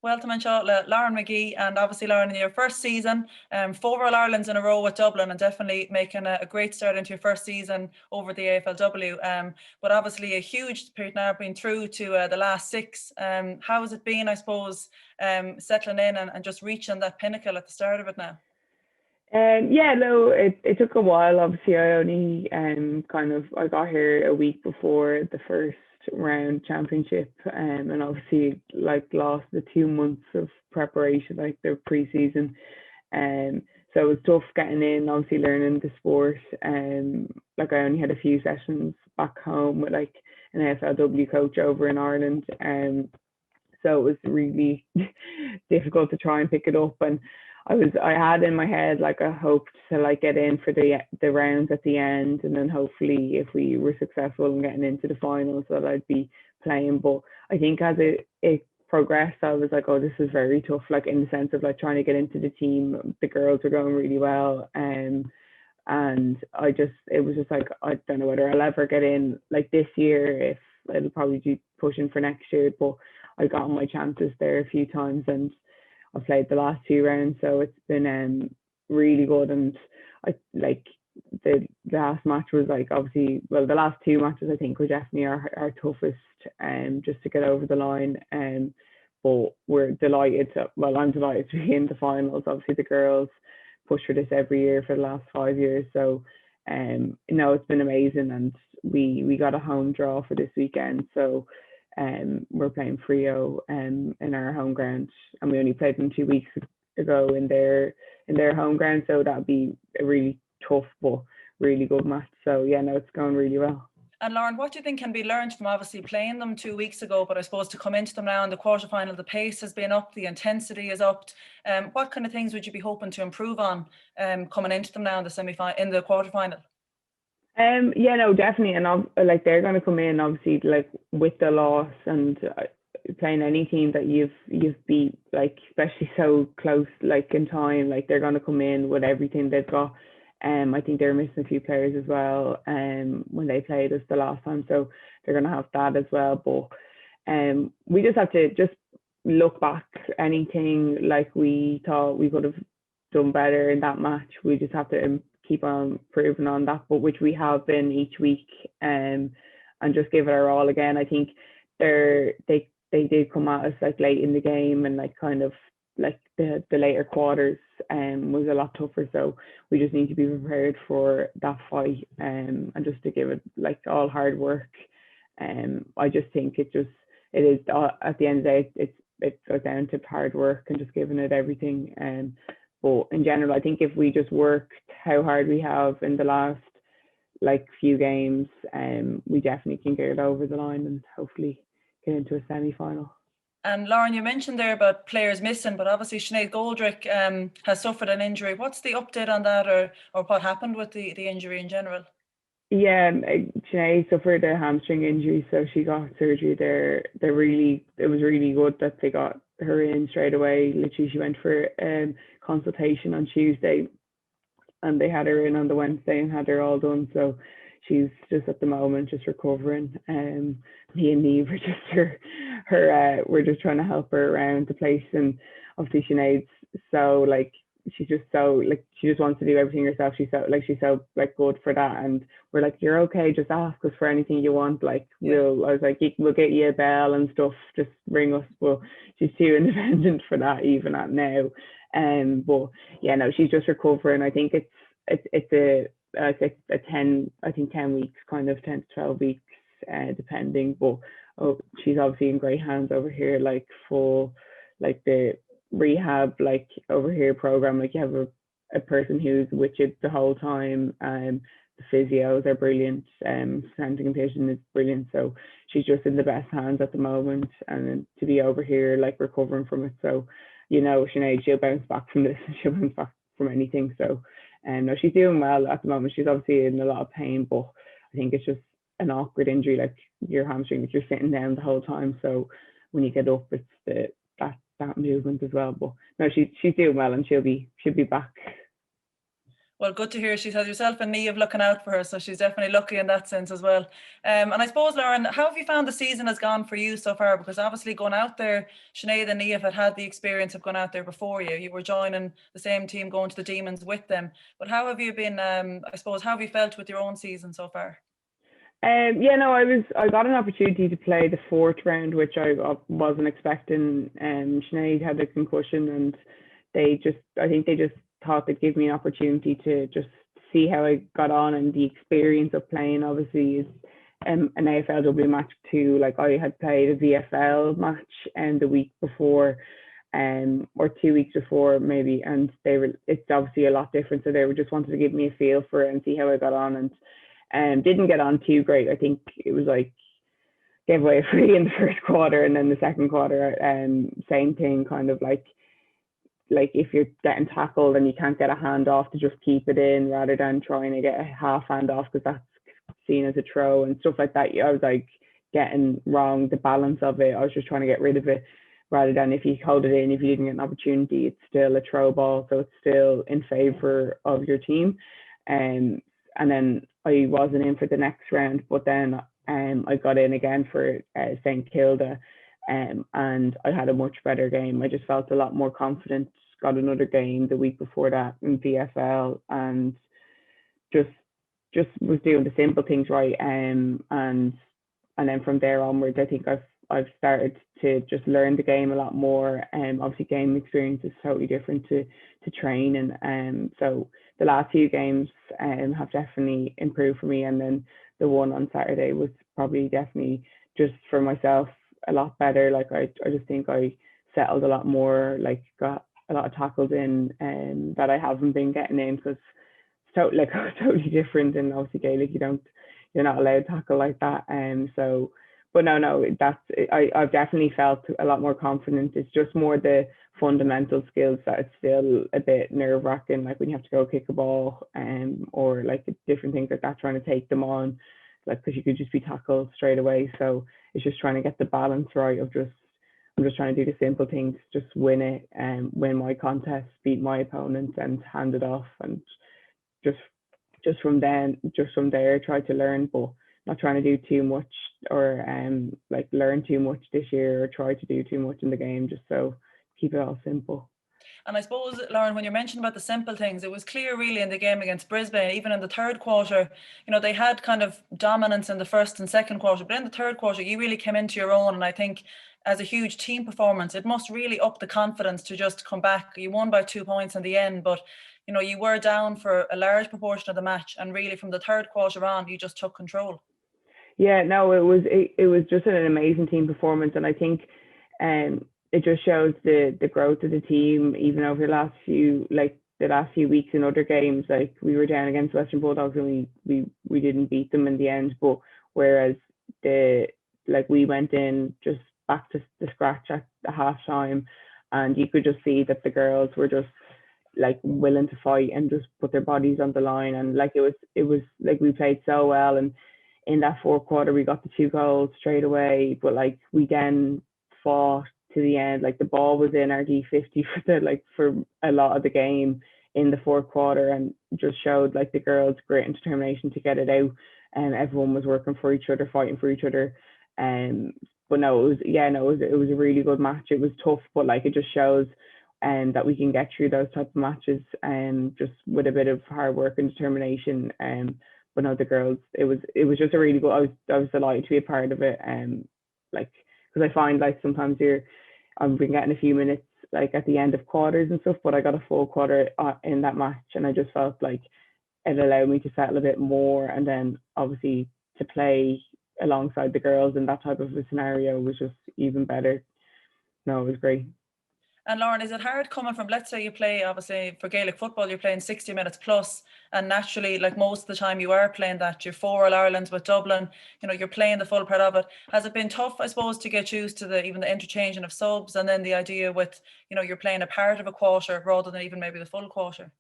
Welcome and Lauren Magee, and obviously Lauren, in your first season, 4 All-Irelands in a row with Dublin, and definitely making a great start into your first season over the AFLW. But obviously a huge period now, been through to the last 6. How has it been, I suppose, settling in and just reaching that pinnacle at the start of it now? Yeah, no, it took a while. Obviously, I only I got here a week before the first round championship, and obviously lost the 2 months of preparation, like the pre-season. So it was tough getting in, obviously learning the sport. I only had a few sessions back home with an AFLW coach over in Ireland. So it was really difficult to try and pick it up, and I had in my head I hoped to get in for the rounds at the end, and then hopefully if we were successful in getting into the finals that I'd be playing. But I think as it progressed, I was oh, this is very tough, in the sense of trying to get into the team. The girls were going really well, and it was just I don't know whether I'll ever get in this year. If it'll probably be pushing for next year, but I got my chances there a few times, and I played the last 2 rounds, so it's been really good. And the last match was obviously, well, the last 2 matches I think were definitely our toughest, just to get over the line. But we're delighted I'm delighted to be in the finals. Obviously the girls push for this every year for the last 5 years, so it's been amazing. And we got a home draw for this weekend, so we're playing Frio in our home ground, and we only played them 2 weeks ago in their home ground, so that'd be a really tough but really good match. So yeah, no, it's going really well. And Lauren, what do you think can be learned from obviously playing them 2 weeks ago, but I suppose to come into them now in the quarterfinal, the pace has been up, the intensity is upped. What kind of things would you be hoping to improve on coming into them now in the quarterfinal? Yeah, no, definitely. And they're going to come in obviously with the loss, and playing any team that you've beat, especially so close in time, they're going to come in with everything they've got. I think they're missing a few players as well when they played us the last time, so they're going to have that as well. But we just have to just look back, anything we thought we could have done better in that match, we just have to keep on improving on that, but which we have been each week, and just give it our all again. I think they did come at us late in the game, and the later quarters was a lot tougher, so we just need to be prepared for that fight, and just to give it all hard work. I just think it is at the end of the day, it's goes down to hard work and just giving it everything. But in general, I think if we just worked how hard we have in the last few games, we definitely can get it over the line and hopefully get into a semi-final. And Lauren, you mentioned there about players missing, but obviously Sinead Goldrick has suffered an injury. What's the update on that, or what happened with the injury in general? Yeah, Sinead suffered a hamstring injury, so she got surgery there. It was really good that they got her in straight away. Literally, she went for consultation on Tuesday, and they had her in on the Wednesday and had her all done. So she's just at the moment just recovering. Me and Neve were just we're just trying to help her around the place, and obviously Sinead's so she's just so she just wants to do everything herself. She's so good for that, and we're you're okay, just ask us for anything you want. I was we'll get you a bell and stuff, just ring us. Well, she's too independent for that even at now. But yeah, no, she's just recovering. I think it's a 10 weeks, kind of 10 to 12 weeks, depending. But she's obviously in great hands over here, full the rehab over here program. You have a person who's with you the whole time, and the physios are brilliant, strength and conditioning is brilliant, so she's just in the best hands at the moment. And to be over here recovering from it, so Sinead, she'll bounce back from this, she'll bounce back from anything. So no, she's doing well at the moment. She's obviously in a lot of pain, but I think it's just an awkward injury, your hamstring, you're sitting down the whole time, so when you get up, it's that movement as well. But no, she's doing well, and she'll be back. Well, good to hear. She has yourself and Niamh looking out for her, so she's definitely lucky in that sense as well. And I suppose, Lauren, how have you found the season has gone for you so far? Because obviously going out there, Sinead and Niamh had the experience of going out there before you. You were joining the same team, going to the Demons with them. But how have you been, I suppose, how have you felt with your own season so far? I got an opportunity to play the fourth round, which I wasn't expecting. Sinead had a concussion, and I think they just thought they'd give me an opportunity to just see how I got on, and the experience of playing obviously is an AFLW match too. Like I had played a VFL match the week before, or 2 weeks before maybe, and it's obviously a lot different. So they were just wanted to give me a feel for it and see how I got on, and didn't get on too great. I think it was like gave away a free in the first quarter, and then the second quarter, same thing, kind of like if you're getting tackled and you can't get a hand off, to just keep it in rather than trying to get a half hand off, because that's seen as a throw and stuff like that. I was like getting wrong the balance of it. I was just trying to get rid of it, rather than if you hold it in, if you didn't get an opportunity, it's still a throw ball, so it's still in favor of your team. And then I wasn't in for the next round, but then I got in again for St Kilda, and I had a much better game. I just felt a lot more confident. Got another game the week before that in VFL, and just was doing the simple things right. And then from there onwards, I think I've started to just learn the game a lot more. Obviously, game experience is totally different to training, and so the last few games have definitely improved for me. And then the one on Saturday was probably definitely just for myself a lot better. Like I just think I settled a lot more, like got a lot of tackles in that I haven't been getting in, because totally different. And obviously Gaelic, you're not allowed to tackle like that. So, but no, I've definitely felt a lot more confident. It's just more the fundamental skills that it's still a bit nerve wracking, like when you have to go kick a ball, or like different things like that, trying to take them on, like because you could just be tackled straight away. So it's just trying to get the balance right of I'm just trying to do the simple things, just win it and win my contest, beat my opponent, and hand it off, and just from there try to learn, but not trying to do too much, or like learn too much this year, or try to do too much in the game, just so keep it all simple. And I suppose, Lauren, when you mentioned about the simple things, it was clear really in the game against Brisbane, even in the third quarter, they had kind of dominance in the first and second quarter, but in the third quarter, you really came into your own. And I think as a huge team performance, it must really up the confidence to just come back. You won by 2 points in the end, but you were down for a large proportion of the match, and really from the third quarter on, you just took control. Yeah, no, it was just an amazing team performance, and I think it just shows the growth of the team, even over the last few weeks in other games. Like we were down against Western Bulldogs, and we didn't beat them in the end, but whereas we went in just back to the scratch at the half time, and you could just see that the girls were just like willing to fight and just put their bodies on the line. And like it was like we played so well, and in that fourth quarter we got the 2 goals straight away, but like we then fought to the end. Like the ball was in our D50 for a lot of the game in the fourth quarter, and just showed like the girls' great determination to get it out, and everyone was working for each other, fighting for each other. But no, it was a really good match. It was tough, but like it just shows that we can get through those type of matches, just with a bit of hard work and determination. But no, the girls, it was just a really good. I was delighted to be a part of it. Like because I find like sometimes I've been getting a few minutes like at the end of quarters and stuff, but I got a full quarter in that match, and I just felt like it allowed me to settle a bit more, and then obviously to play alongside the girls in that type of a scenario was just even better. No, it was great. And Lauren, is it hard coming from, let's say you play, obviously for Gaelic football, you're playing 60 minutes plus, and naturally, like most of the time you are playing that, you're 4 All-Irelands with Dublin, you're playing the full part of it. Has it been tough, I suppose, to get used to even the interchanging of subs, and then the idea with, you're playing a part of a quarter rather than even maybe the full quarter?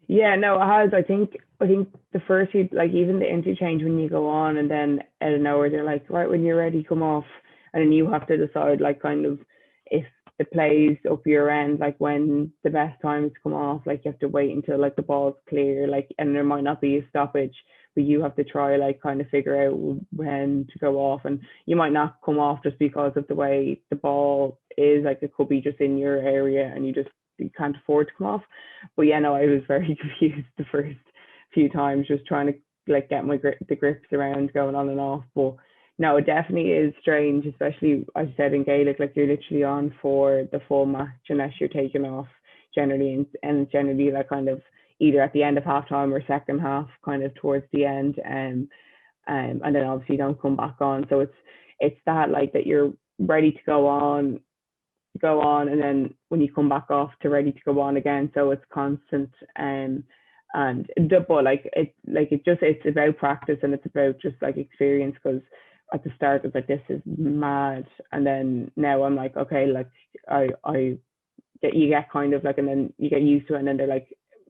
Yeah, no, it has. I think the first few, like even the interchange when you go on, and then out of nowhere they're like, right, when you're ready, come off, and then you have to decide like kind of if the plays up your end, like when the best times come off, like you have to wait until like the ball's clear, like, and there might not be a stoppage, but you have to try like kind of figure out when to go off, and you might not come off just because of the way the ball is, like it could be just in your area and you can't afford to come off. But yeah, no, I was very confused the first few times, just trying to like get the grips around going on and off. But no, it definitely is strange, especially as I said in Gaelic, like you're literally on for the full match unless you're taken off generally, and generally like kind of either at the end of half time or second half, kind of towards the end, and then obviously don't come back on. So it's that like that you're ready to go on, and then when you come back off to ready to go on again. So it's constant, but like it's about practice, and it's about just like experience, because at the start it's like, this is mad, and then now I'm like, okay, like you get kind of like, and then you get used to it, and then they're like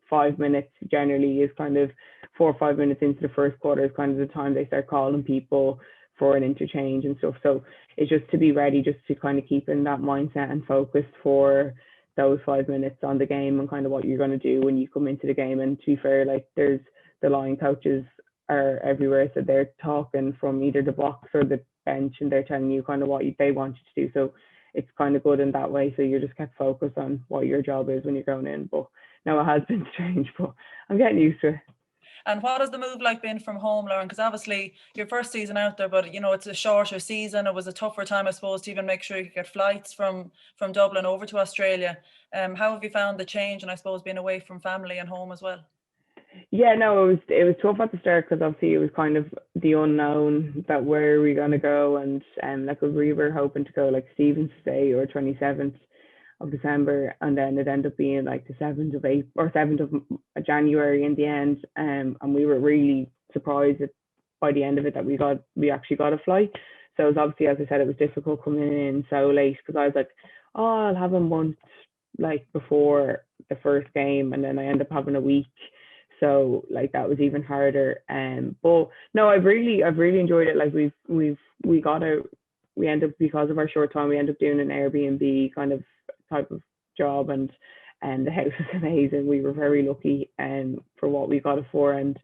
5 minutes generally is kind of 4 or 5 minutes into the first quarter is kind of the time they start calling people for an interchange and stuff. So it's just to be ready, just to kind of keep in that mindset and focused for those 5 minutes on the game and kind of what you're going to do when you come into the game. And to be fair, like there's the line coaches are everywhere, so they're talking from either the box or the bench, and they're telling you kind of what they want you to do. So it's kind of good in that way. So you're just kept focused on what your job is when you're going in. But no, it has been strange, but I'm getting used to it. And what has the move like been from home, Lauren? Because obviously your first season out there, but you know it's a shorter season. It was a tougher time, I suppose, to even make sure you could get flights from Dublin over to Australia. How have you found the change, and I suppose being away from family and home as well? Yeah, no, it was tough at the start, because obviously it was kind of the unknown, that where are we going to go, and like we were hoping to go like Stephen's Day or 27th of December, and then it ended up being like the 7th of April or 7th of January in the end, and we were really surprised that by the end of it that we actually got a flight. So it was obviously, as I said, it was difficult coming in so late, because I was like, oh, I'll have a month like before the first game, and then I end up having a week. So like that was even harder. But no, I've really enjoyed it. Like we end up, because of our short time, we end up doing an Airbnb kind of type of job, and the house is amazing. We were very lucky for what we got it for, and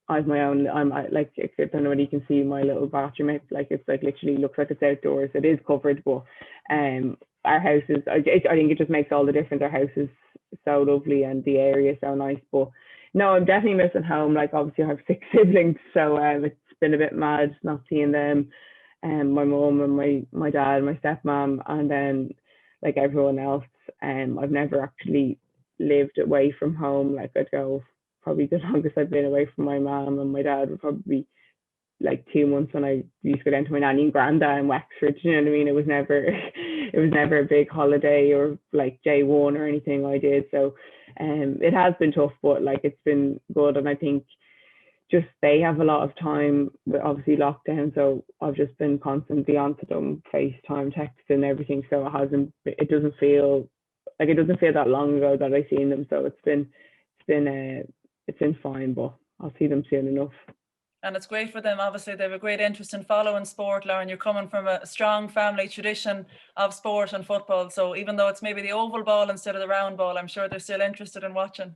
I've my own. Like, I don't know whether you can see my little bathroom. It's like literally looks like it's outdoors. It is covered, but our house is. I think it just makes all the difference. Our house is so lovely, and the area is so nice. But no, I'm definitely missing home. Like obviously I have 6 siblings, so it's been a bit mad not seeing them, and my mum and my dad, my stepmom, and then like everyone else. I've never actually lived away from home. Like I'd go, probably the longest I've been away from my mom and my dad would probably be like 2 months, when I used to go down to my nanny and granda in Wexford. You know what I mean? It was never a big holiday or like J1 or anything I did. So it has been tough, but like it's been good. And I think just they have a lot of time with obviously lockdown, so I've just been constantly on to them, FaceTime, text and everything. So it doesn't feel that long ago that I seen them. So it's been fine, but I'll see them soon enough. And it's great for them. Obviously, they have a great interest in following sport, Lauren. You're coming from a strong family tradition of sport and football. So even though it's maybe the oval ball instead of the round ball, I'm sure they're still interested in watching.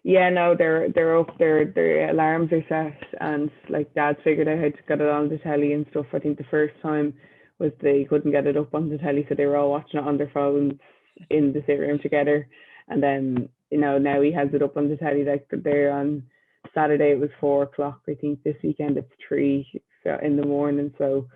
Yeah, no, they're up. Their alarms are set, and like Dad's figured out how to get it on the telly and stuff. I think the first time was they couldn't get it up on the telly, so they were all watching it on their phones in the sit room together. And then now he has it up on the telly. Like they're on Saturday it was 4 o'clock. I think this weekend it's 3 in the morning. So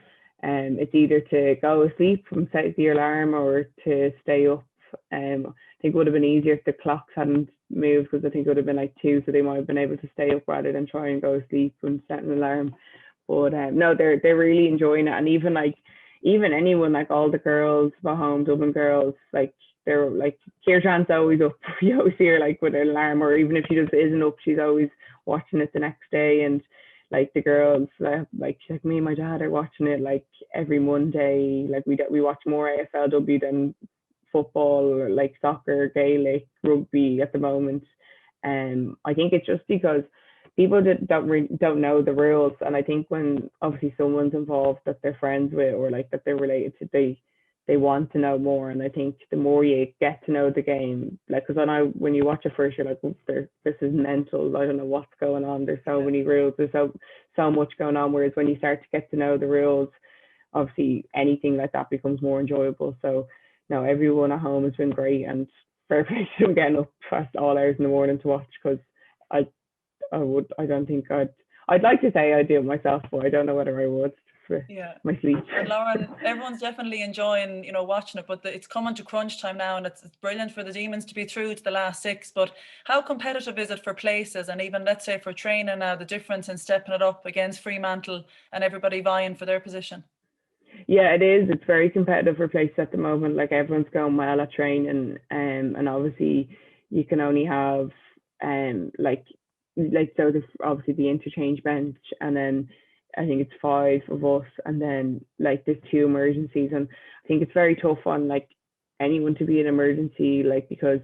it's either to go asleep and set the alarm or to stay up. I think it would have been easier if the clocks hadn't moved, because I think it would have been like 2, so they might have been able to stay up rather than try and go asleep and set an alarm. But no, they're really enjoying it. And even anyone, like all the girls at home, Dublin girls, like they're like, Kieran's always up. You always see her like with an alarm, or even if she just isn't up, she's always watching it the next day. And like the girls, like me and my dad are watching it like every Monday. Like we watch more AFLW than football, or like soccer, Gaelic, rugby at the moment. I think it's just because people don't know the rules, and I think when obviously someone's involved that they're friends with or like that they're related to, they want to know more. And I think the more you get to know the game, like, because when you watch it first, you're like, oh, this is mental. I don't know what's going on. There's so many rules. There's so much going on. Whereas when you start to get to know the rules, obviously anything like that becomes more enjoyable. So no, everyone at home has been great, and fair play to them getting up past all hours in the morning to watch, because I don't think I'd like to say I do it myself, but I don't know whether I would for my sleep. And Lauren, everyone's definitely enjoying, watching it, but it's coming to crunch time now, and it's brilliant for the Demons to be through to the last 6. But how competitive is it for places, and even let's say for training now, the difference in stepping it up against Fremantle and everybody vying for their position? Yeah, it is. It's very competitive for places at the moment. Like, everyone's going well at training, and obviously you can only have obviously the interchange bench, and then I think it's 5 of us, and then like there's 2 emergencies, and I think it's very tough on like anyone to be an emergency, like, because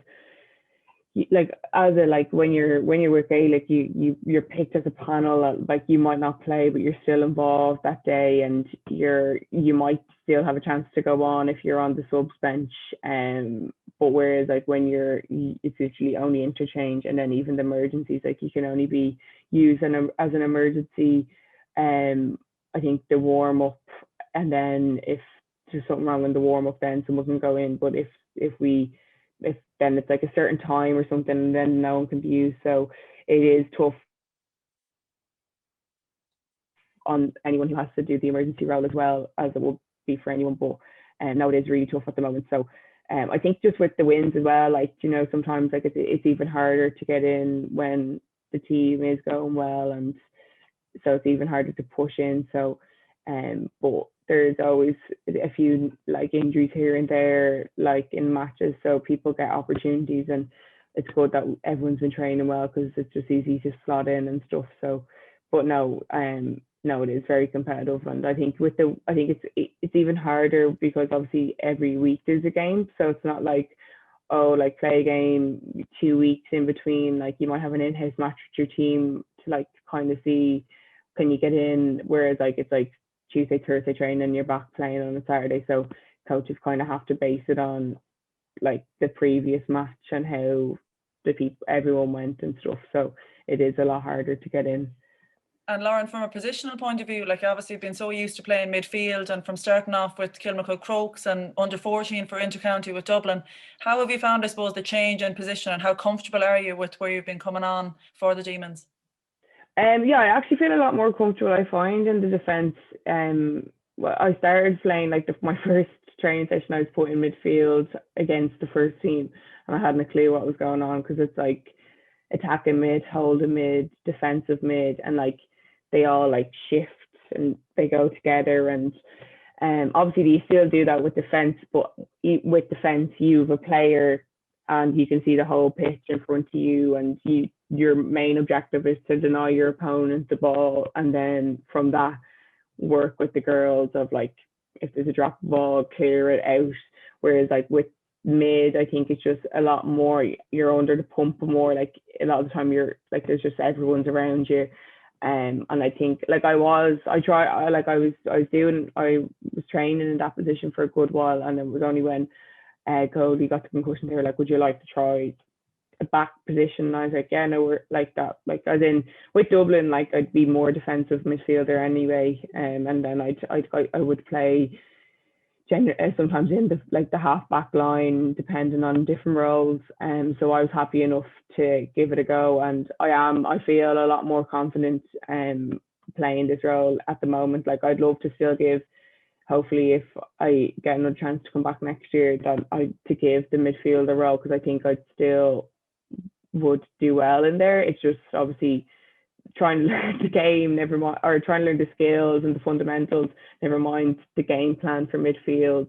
like when you're with Gaelic, you're picked as a panel, like you might not play but you're still involved that day, and you might still have a chance to go on if you're on the subs bench, but whereas like when it's literally only interchange, and then even the emergencies, like you can only be used as an emergency, I think the warm up, and then if there's something wrong in the warm up, then someone can go in, but if then it's like a certain time or something, and then no one can be used. So it is tough on anyone who has to do the emergency role, as well as it will be for anyone, but no, it is really tough at the moment. So I think just with the wins as well, like, sometimes like it's even harder to get in when the team is going well, and so it's even harder to push in. So but there's always a few like injuries here and there, like in matches, so people get opportunities, and it's good that everyone's been training well, because it's just easy to slot in and stuff. So, but no, it is very competitive, and I think it's even harder because obviously every week there's a game, so it's not like, oh, like play a game 2 weeks in between. Like you might have an in-house match with your team to like kind of see, can you get in, whereas like it's like Tuesday, Thursday training, and you're back playing on a Saturday. So coaches kind of have to base it on like the previous match and how everyone went and stuff. So it is a lot harder to get in. And Lauren, from a positional point of view, like obviously you've been so used to playing midfield, and from starting off with Kilmacud Crokes and under 14 for Intercounty with Dublin, how have you found, I suppose, the change in position, and how comfortable are you with where you've been coming on for the Demons? Yeah, I actually feel a lot more comfortable, I find, in the defence. Well, I started playing like my first training session, I was put in midfield against the first team, and I hadn't a clue what was going on, because it's like attacking mid, holding mid, defensive mid, and like they all like shift and they go together. And obviously you still do that with defence, but with defence you have a player and you can see the whole pitch in front of you, and your main objective is to deny your opponent the ball, and then from that work with the girls of like, if there's a drop ball, clear it out. Whereas like with mid, I think it's just a lot more, you're under the pump more, like a lot of the time you're like, there's just everyone's around you. And I think like I was training in that position for a good while, and it was only when Cody got the concussion, they were like, would you like to try a back position? And I was like, yeah, no, we're like that. Like, as in with Dublin, like I'd be more defensive midfielder anyway, and then I would play sometimes in the half back line, depending on different roles. So I was happy enough to give it a go, and I feel a lot more confident playing this role at the moment. Like, I'd love to still give, hopefully if I get another chance to come back next year, to give the midfielder role, because I think I'd still would do well in there. It's just obviously trying to learn the game, never mind, or trying to learn the skills and the fundamentals, never mind the game plan for midfield.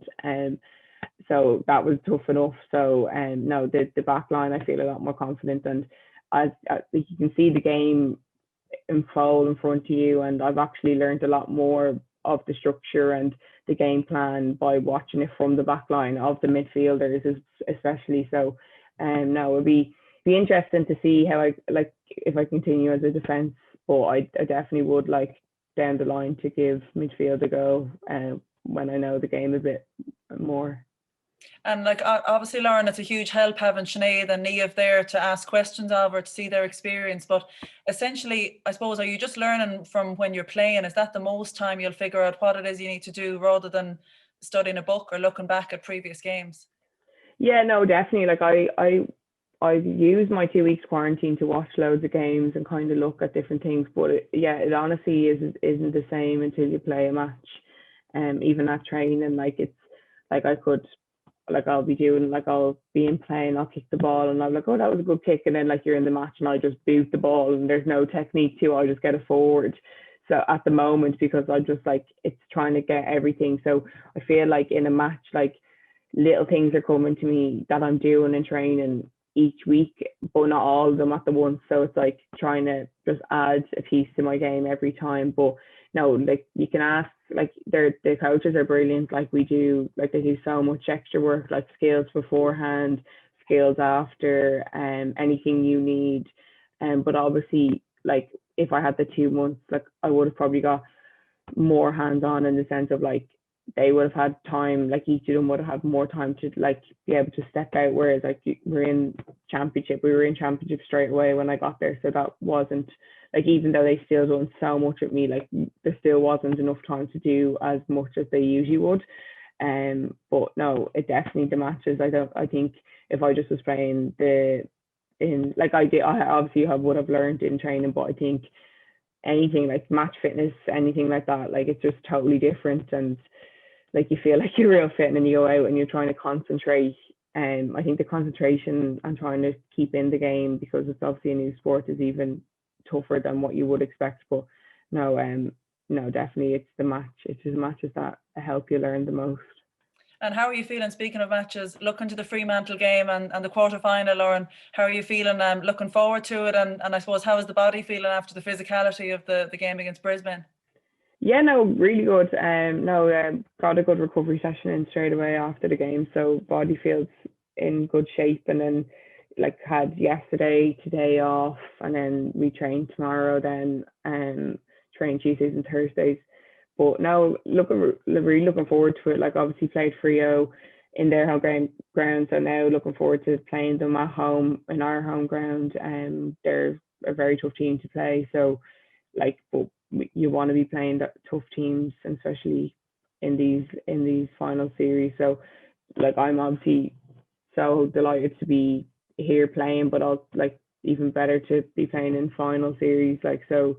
So that was tough enough. So no, the back line, I feel a lot more confident, and as you can see the game unfold in front of you, and I've actually learned a lot more of the structure and the game plan by watching it from the back line of the midfielders especially. So no, it'll be interesting to see how if I continue as a defence, but I definitely would like down the line to give midfield a go when I know the game a bit more. And like obviously, Lauren, it's a huge help having Sinead and Niamh there to ask questions of or to see their experience. But essentially, I suppose, are you just learning from when you're playing? Is that the most time you'll figure out what it is you need to do rather than studying a book or looking back at previous games? Yeah, no, definitely. Like I've used my 2 weeks quarantine to watch loads of games and kind of look at different things. But it honestly isn't the same until you play a match. Even at training, like it's like I'll be doing, like I'll be in playing, I'll kick the ball and I'm like, oh, that was a good kick, and then like you're in the match and I just boot the ball and there's no technique to it, I just get it forward. So at the moment, because I just like, it's trying to get everything. So I feel like in a match, like little things are coming to me that I'm doing in training each week, but not all of them at the once. So it's like trying to just add a piece to my game every time. But no, like you can ask, like the coaches are brilliant. Like they do so much extra work, like skills beforehand, skills after, anything you need. But obviously, like if I had the 2 months, like I would have probably got more hands on in the sense of like they would have had time, like each of them would have had more time to like be able to step out, whereas like we were in championship straight away when I got there, so that wasn't like, even though they still done so much with me, like there still wasn't enough time to do as much as they usually would. But no, it definitely, the matches, I think if I just was playing like I obviously would have learned in training, but I think anything like match fitness, anything like that, like it's just totally different, and like you feel like you're real fit and then you go out and you're trying to concentrate. I think the concentration and trying to keep in the game, because it's obviously a new sport, is even tougher than what you would expect. But no, definitely it's the matches that help you learn the most. And how are you feeling, speaking of matches, looking to the Fremantle game and the quarter-final, Lauren? How are you feeling, looking forward to it? And I suppose, how is the body feeling after the physicality of the game against Brisbane? Yeah, no, really good. Got a good recovery session in straight away after the game, so body feels in good shape. And then like had yesterday, today off, and then we train tomorrow, then train Tuesdays and Thursdays. But no, really looking forward to it. Like obviously played Frio in their home ground, so now looking forward to playing them at home in our home ground. They're a very tough team to play, so like, but you want to be playing that tough teams, and especially in these final series. So like I'm obviously so delighted to be here playing, but I'll like even better to be playing in final series. Like, so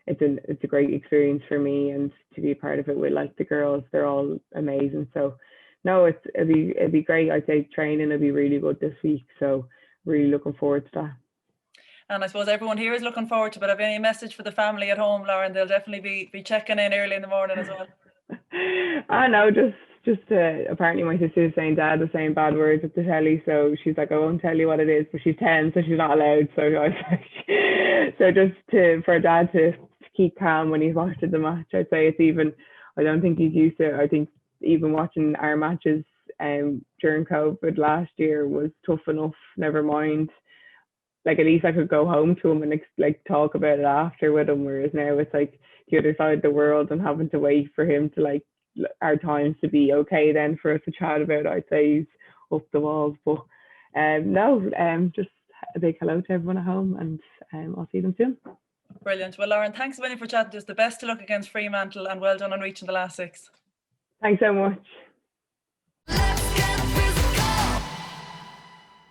it's a great experience for me, and to be a part of it with like the girls, they're all amazing. So no, it'd be great. I'd say training will be really good this week, so really looking forward to that. And I suppose everyone here is looking forward to it. Have any message for the family at home, Lauren? They'll definitely be checking in early in the morning as well. I know, just apparently my sister is saying Dad was saying bad words at the telly, so she's like, I won't tell you what it is, but she's 10, so she's not allowed. So I was like, so just for Dad to keep calm when he's watching the match. I'd say it's even, I don't think he's used to it. I think even watching our matches during COVID last year was tough enough, never mind. Like at least I could go home to him and like talk about it after with him, whereas now it's like the other side of the world and having to wait for him to like our times to be okay then for us to chat about it. I'd say he's up the walls. But just a big hello to everyone at home, and I'll see them soon. Brilliant. Well, Lauren, thanks a million for chatting to us. The best of luck against Fremantle, and well done on reaching the last 6. Thanks so much.